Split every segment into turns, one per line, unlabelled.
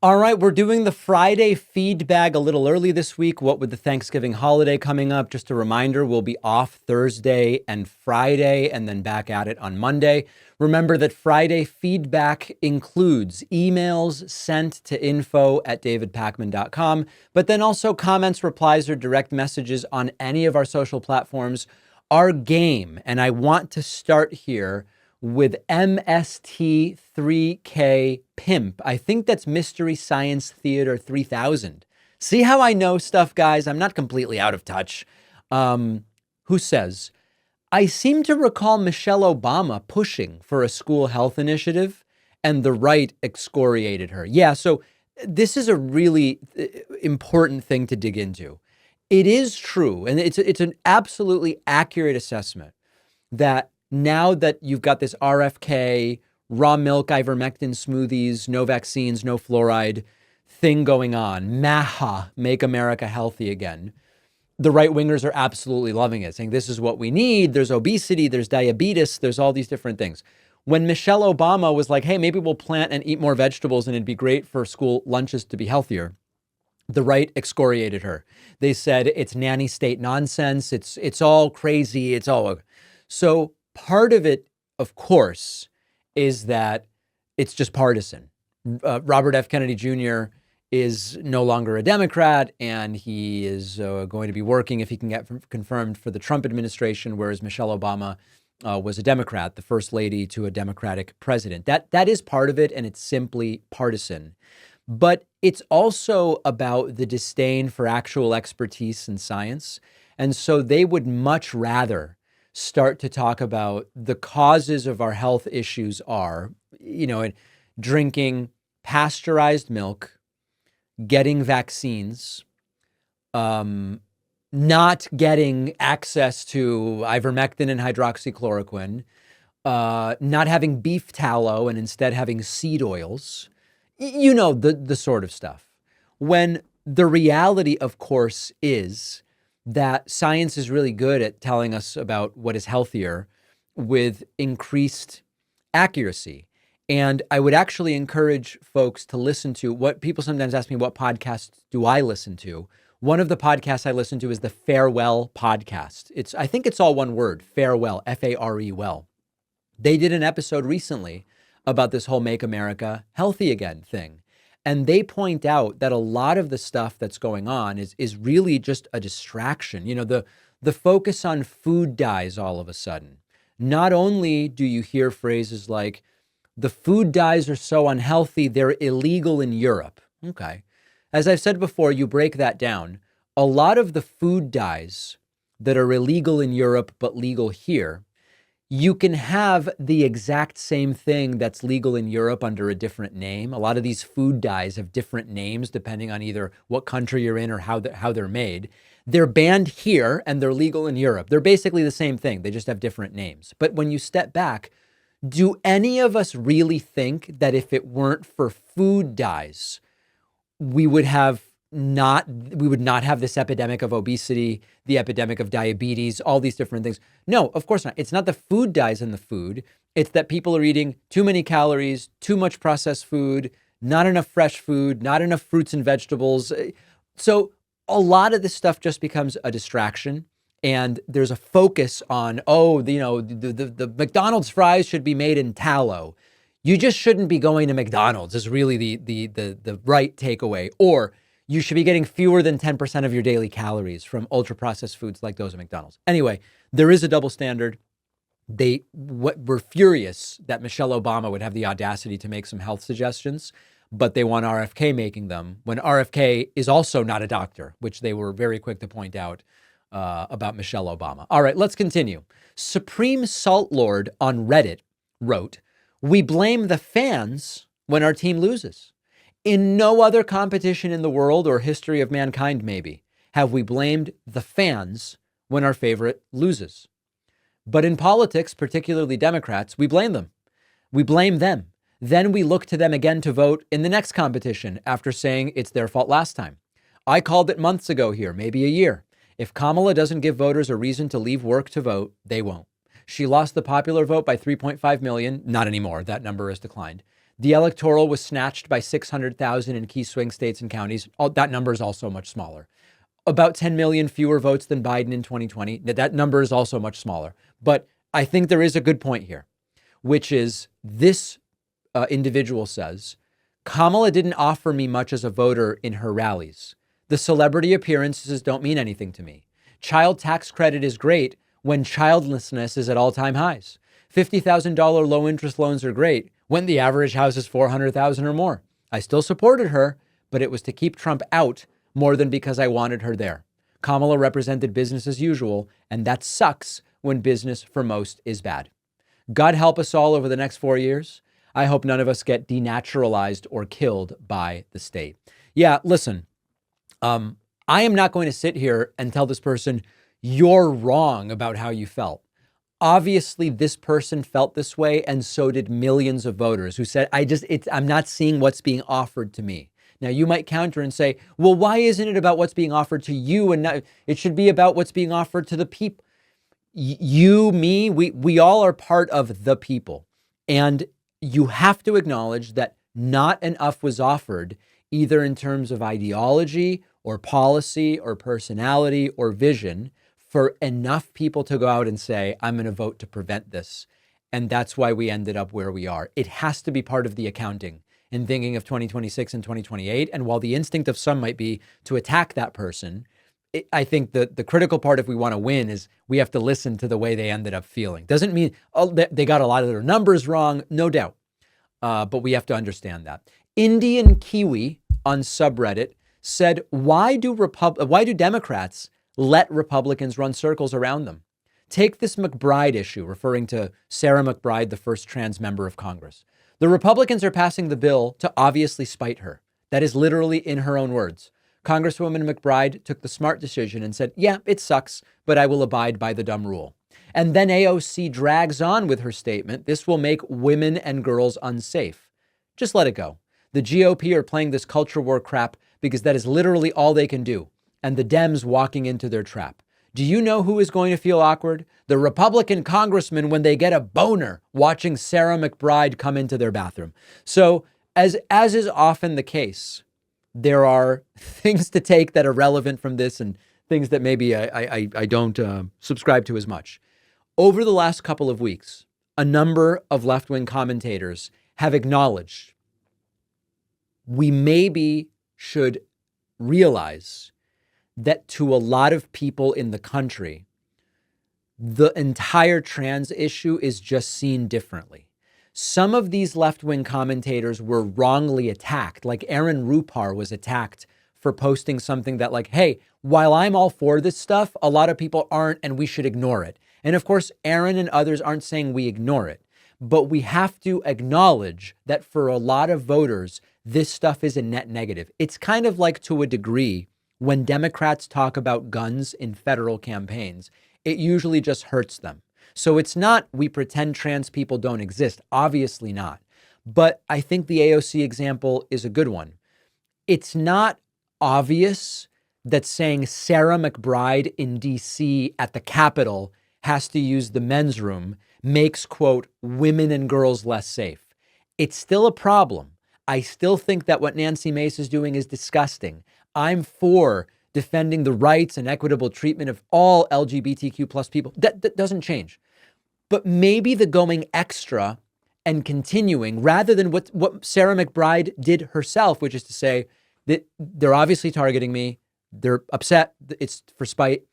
All right, we're doing the Friday feed bag a little early this week. What with the Thanksgiving holiday coming up, just a reminder, we'll be off Thursday and Friday and then back at it on Monday. Remember that Friday feedback includes emails sent to info@davidpakman.com, but then also comments, replies, or direct messages on any of our social platforms. Our game, and I want to start here with MST3K Pimp. I think that's Mystery Science Theater 3000. See how I know stuff, guys? I'm not completely out of touch. Who says, I seem to recall Michelle Obama pushing for a school health initiative and the right excoriated her. Yeah, so this is a really important thing to dig into. It is true, and it's an absolutely accurate assessment that now that you've got this RFK, raw milk, ivermectin smoothies, no vaccines, no fluoride thing going on, MAHA, Make America Healthy Again, the right wingers are absolutely loving it, saying this is what we need. There's obesity, there's diabetes, there's all these different things. When Michelle Obama was like, hey, maybe we'll plant and eat more vegetables and it'd be great for school lunches to be healthier, the right excoriated her. They said it's nanny state nonsense. It's all crazy. It's all so. Part of it, of course, is that it's just partisan. Robert F. Kennedy Jr. is no longer a Democrat, and he is going to be working, if he can get confirmed, for the Trump administration, whereas Michelle Obama was a Democrat, the first lady to a Democratic president. That is part of it, and it's simply partisan. But it's also about the disdain for actual expertise in science. And so they would much rather start to talk about the causes of our health issues are, drinking pasteurized milk, getting vaccines, not getting access to ivermectin and hydroxychloroquine, not having beef tallow and instead having seed oils, the sort of stuff. When the reality, of course, is that science is really good at telling us about what is healthier with increased accuracy. And I would actually encourage folks to listen to what people sometimes ask me, what podcasts do I listen to? One of the podcasts I listen to is the Farewell podcast. I think it's all one word, Farewell, F-A-R-E-well. They did an episode recently about this whole Make America Healthy Again thing. And they point out that a lot of the stuff that's going on is really just a distraction. The focus on food dyes all of a sudden. Not only do you hear phrases like, the food dyes are so unhealthy, they're illegal in Europe. Okay. As I've said before, you break that down. A lot of the food dyes that are illegal in Europe but legal here, you can have the exact same thing that's legal in Europe under a different name. A lot of these food dyes have different names depending on either what country you're in or how they're made. They're banned here and they're legal in Europe. They're basically the same thing. They just have different names. But when you step back, do any of us really think that if it weren't for food dyes, we would not have this epidemic of obesity, the epidemic of diabetes, all these different things? No, of course not. It's not the food dyes in the food. It's that people are eating too many calories, too much processed food, not enough fresh food, not enough fruits and vegetables. So a lot of this stuff just becomes a distraction. And there's a focus on, the McDonald's fries should be made in tallow. You just shouldn't be going to McDonald's is really the right takeaway. Or you should be getting fewer than 10% of your daily calories from ultra-processed foods like those at McDonald's. Anyway, there is a double standard. They were furious that Michelle Obama would have the audacity to make some health suggestions, but they want RFK making them when RFK is also not a doctor, which they were very quick to point out about Michelle Obama. All right, let's continue. Supreme Salt Lord on Reddit wrote, "We blame the fans when our team loses. In no other competition in the world or history of mankind, maybe, have we blamed the fans when our favorite loses. But in politics, particularly Democrats, we blame them. We blame them. Then we look to them again to vote in the next competition after saying it's their fault last time. I called it months ago here, maybe a year. If Kamala doesn't give voters a reason to leave work to vote, they won't. She lost the popular vote by 3.5 million. Not anymore. That number has declined. The electoral was snatched by 600,000 in key swing states and counties. That number is also much smaller. About 10 million fewer votes than Biden in 2020. That number is also much smaller. But I think there is a good point here, which is this individual says, Kamala didn't offer me much as a voter in her rallies. The celebrity appearances don't mean anything to me. Child tax credit is great when childlessness is at all-time highs. $50,000 low-interest loans are great when the average house is $400,000 or more. I still supported her, but it was to keep Trump out more than because I wanted her there. Kamala represented business as usual, and that sucks when business for most is bad. God help us all over the next 4 years. I hope none of us get denaturalized or killed by the state. Yeah, listen, I am not going to sit here and tell this person, you're wrong about how you felt. Obviously, this person felt this way, and so did millions of voters who said, I'm not seeing what's being offered to me. Now, you might counter and say, well, why isn't it about what's being offered to you? And not, it should be about what's being offered to the people. You, me, we all are part of the people. And you have to acknowledge that not enough was offered, either in terms of ideology or policy or personality or vision, for enough people to go out and say, I'm going to vote to prevent this. And that's why we ended up where we are. It has to be part of the accounting in thinking of 2026 and 2028. And while the instinct of some might be to attack that person, I think the critical part, if we want to win, is we have to listen to the way they ended up feeling. Doesn't mean they got a lot of their numbers wrong, no doubt. But we have to understand that. Indian Kiwi on subreddit said, why do Democrats let Republicans run circles around them? Take this McBride issue, referring to Sarah McBride, the first trans member of Congress. The Republicans are passing the bill to obviously spite her. That is literally in her own words. Congresswoman McBride took the smart decision and said, yeah, it sucks, but I will abide by the dumb rule. And then AOC drags on with her statement, this will make women and girls unsafe. Just let it go. The GOP are playing this culture war crap because that is literally all they can do. And the Dems walking into their trap. Do you know who is going to feel awkward? The Republican congressman when they get a boner watching Sarah McBride come into their bathroom. So as is often the case, there are things to take that are relevant from this and things that maybe I don't subscribe to as much. Over the last couple of weeks, a number of left-wing commentators have acknowledged we maybe should realize that to a lot of people in the country, the entire trans issue is just seen differently. Some of these left-wing commentators were wrongly attacked, like Aaron Rupar was attacked for posting something that like, hey, while I'm all for this stuff, a lot of people aren't and we should ignore it. And of course, Aaron and others aren't saying we ignore it, but we have to acknowledge that for a lot of voters, this stuff is a net negative. It's kind of like, to a degree, when Democrats talk about guns in federal campaigns, it usually just hurts them. So it's not we pretend trans people don't exist. Obviously not. But I think the AOC example is a good one. It's not obvious that saying Sarah McBride in DC at the Capitol has to use the men's room makes, quote, women and girls less safe. It's still a problem. I still think that what Nancy Mace is doing is disgusting. I'm for defending the rights and equitable treatment of all LGBTQ plus people. That doesn't change. But maybe the going extra and continuing, rather than what Sarah McBride did herself, which is to say that they're obviously targeting me. They're upset. It's for spite.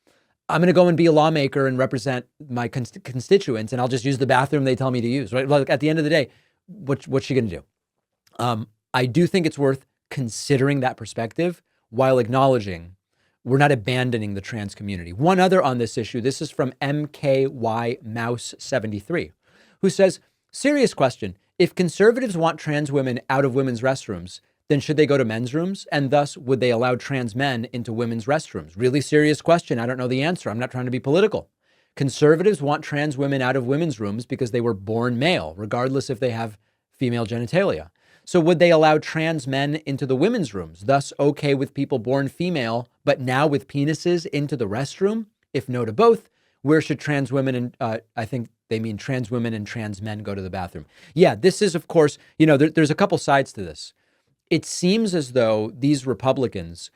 I'm going to go and be a lawmaker and represent my constituents, and I'll just use the bathroom they tell me to use, right? Like, at the end of the day, what's she going to do? I do think it's worth considering that perspective while acknowledging we're not abandoning the trans community. One other on this issue, this is from MKY Mouse 73, who says, serious question. If conservatives want trans women out of women's restrooms, then should they go to men's rooms? And thus, would they allow trans men into women's restrooms? Really serious question. I don't know the answer. I'm not trying to be political. Conservatives want trans women out of women's rooms because they were born male, regardless if they have female genitalia. So would they allow trans men into the women's rooms, thus okay with people born female, but now with penises into the restroom? If no to both, where should trans women, and I think They mean trans women and trans men go to the bathroom. Yeah, this is, of course, there's a couple sides to this. It seems as though these Republicans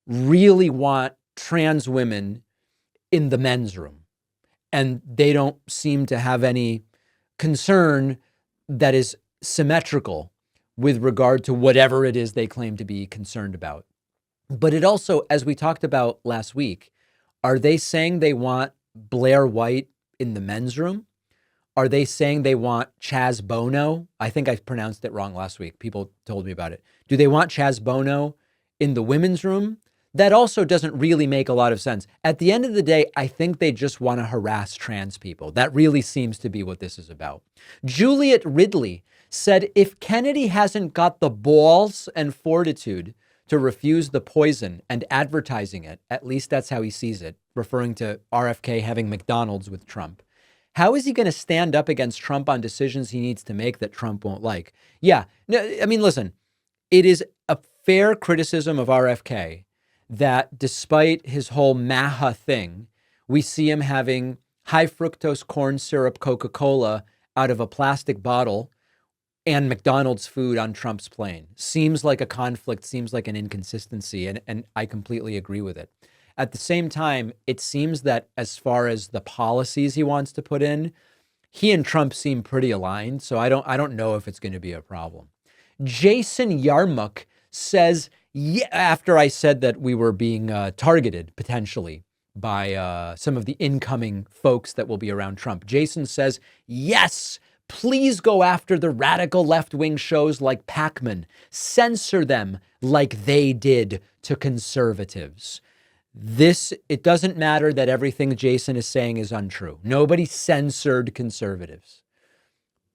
really want trans women in the men's room, and they don't seem to have any concern that is symmetrical with regard to whatever it is they claim to be concerned about. But it also, as we talked about last week, are they saying they want Blair White in the men's room? Are they saying they want Chaz Bono? I think I pronounced it wrong last week. People told me about it. Do they want Chaz Bono in the women's room? That also doesn't really make a lot of sense. At the end of the day, I think they just want to harass trans people. That really seems to be what this is about. Juliet Ridley said if Kennedy hasn't got the balls and fortitude to refuse the poison and advertising it, at least that's how he sees it, referring to RFK having McDonald's with Trump, how is he going to stand up against Trump on decisions he needs to make that Trump won't like? Yeah, no, I mean, listen, it is a fair criticism of RFK that despite his whole MAHA thing, we see him having high fructose corn syrup Coca-Cola out of a plastic bottle and McDonald's food on Trump's plane. Seems like a conflict, seems like an inconsistency, and I completely agree with it. At the same time, it seems that as far as the policies he wants to put in, he and Trump seem pretty aligned, so I don't know if it's going to be a problem. Jason Yarmuk says, yeah, after I said that we were being targeted potentially by some of the incoming folks that will be around Trump, Jason says, yes, please go after the radical left-wing shows like Pakman. Censor them like they did to conservatives. It doesn't matter that everything Jason is saying is untrue. Nobody censored conservatives.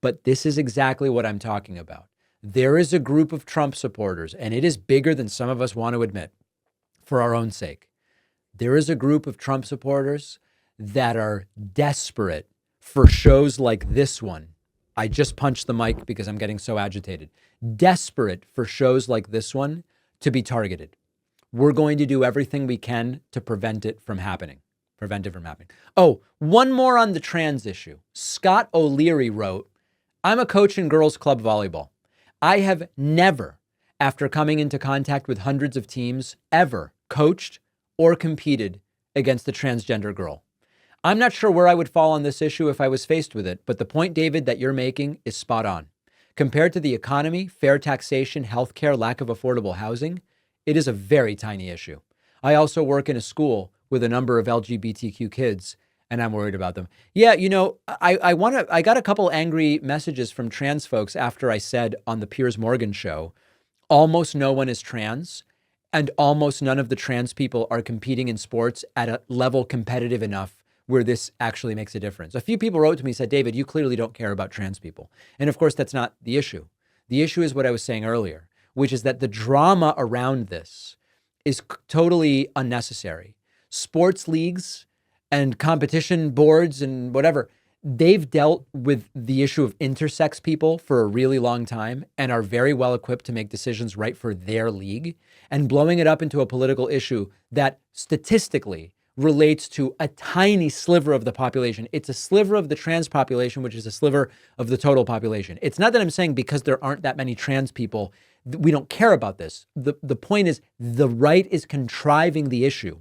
But this is exactly what I'm talking about. There is a group of Trump supporters, and it is bigger than some of us want to admit for our own sake. There is a group of Trump supporters that are desperate for shows like this one. I just punched the mic because I'm getting so agitated. Desperate for shows like this one to be targeted. We're going to do everything we can to prevent it from happening. Oh, one more on the trans issue. Scott O'Leary wrote, I'm a coach in girls club volleyball. I have never, after coming into contact with hundreds of teams, ever coached or competed against a transgender girl. I'm not sure where I would fall on this issue if I was faced with it, but the point, David, that you're making is spot on. Compared to the economy, fair taxation, healthcare, lack of affordable housing, it is a very tiny issue. I also work in a school with a number of LGBTQ kids, and I'm worried about them. Yeah, I got a couple angry messages from trans folks after I said on the Piers Morgan show, almost no one is trans, and almost none of the trans people are competing in sports at a level competitive enough where this actually makes a difference. A few people wrote to me and said, David, you clearly don't care about trans people. And of course, that's not the issue. The issue is what I was saying earlier, which is that the drama around this is totally unnecessary. Sports leagues and competition boards and whatever, they've dealt with the issue of intersex people for a really long time and are very well equipped to make decisions right for their league. And blowing it up into a political issue that statistically relates to a tiny sliver of the population. It's a sliver of the trans population, which is a sliver of the total population. It's not that I'm saying because there aren't that many trans people, we don't care about this. The point is the right is contriving the issue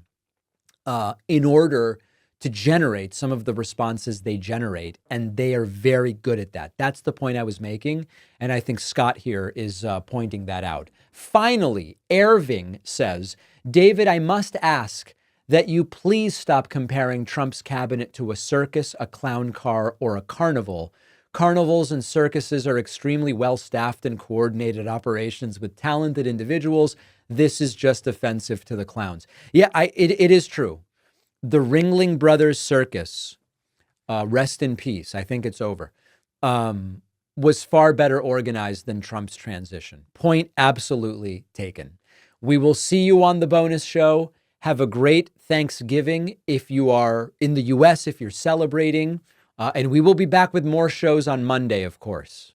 in order to generate some of the responses they generate, and they are very good at that. That's the point I was making, and I think Scott here is pointing that out. Finally, Irving says, David, I must ask that you please stop comparing Trump's cabinet to a circus, a clown car, or a carnival. Carnivals and circuses are extremely well-staffed and coordinated operations with talented individuals. This is just offensive to the clowns. Yeah, it is true. The Ringling Brothers Circus, rest in peace, I think it's over, was far better organized than Trump's transition. Point absolutely taken. We will see you on the bonus show. Have a great Thanksgiving if you are in the U.S., if you're celebrating. And we will be back with more shows on Monday, of course.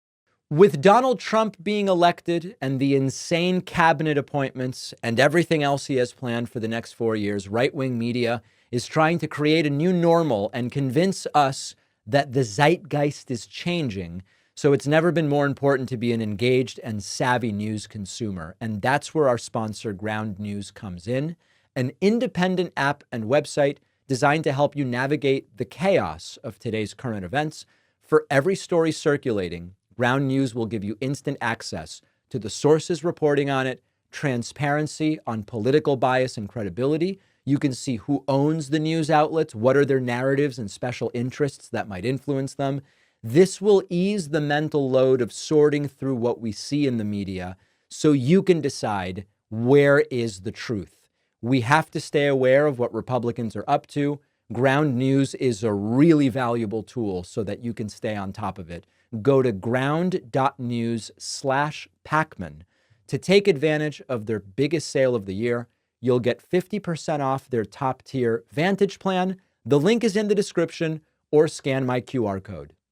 With Donald Trump being elected and the insane cabinet appointments and everything else he has planned for the next 4 years, right-wing media is trying to create a new normal and convince us that the zeitgeist is changing. So it's never been more important to be an engaged and savvy news consumer. And that's where our sponsor, Ground News, comes in, an independent app and website designed to help you navigate the chaos of today's current events. For every story circulating, Ground News will give you instant access to the sources reporting on it, transparency on political bias and credibility. You can see who owns the news outlets, what are their narratives and special interests that might influence them. This will ease the mental load of sorting through what we see in the media so you can decide where is the truth. We have to stay aware of what Republicans are up to. Ground News is a really valuable tool so that you can stay on top of it. Go to ground.news/Pakman to take advantage of their biggest sale of the year. You'll get 50% off their top tier Vantage plan. The link is in the description, or scan my QR code.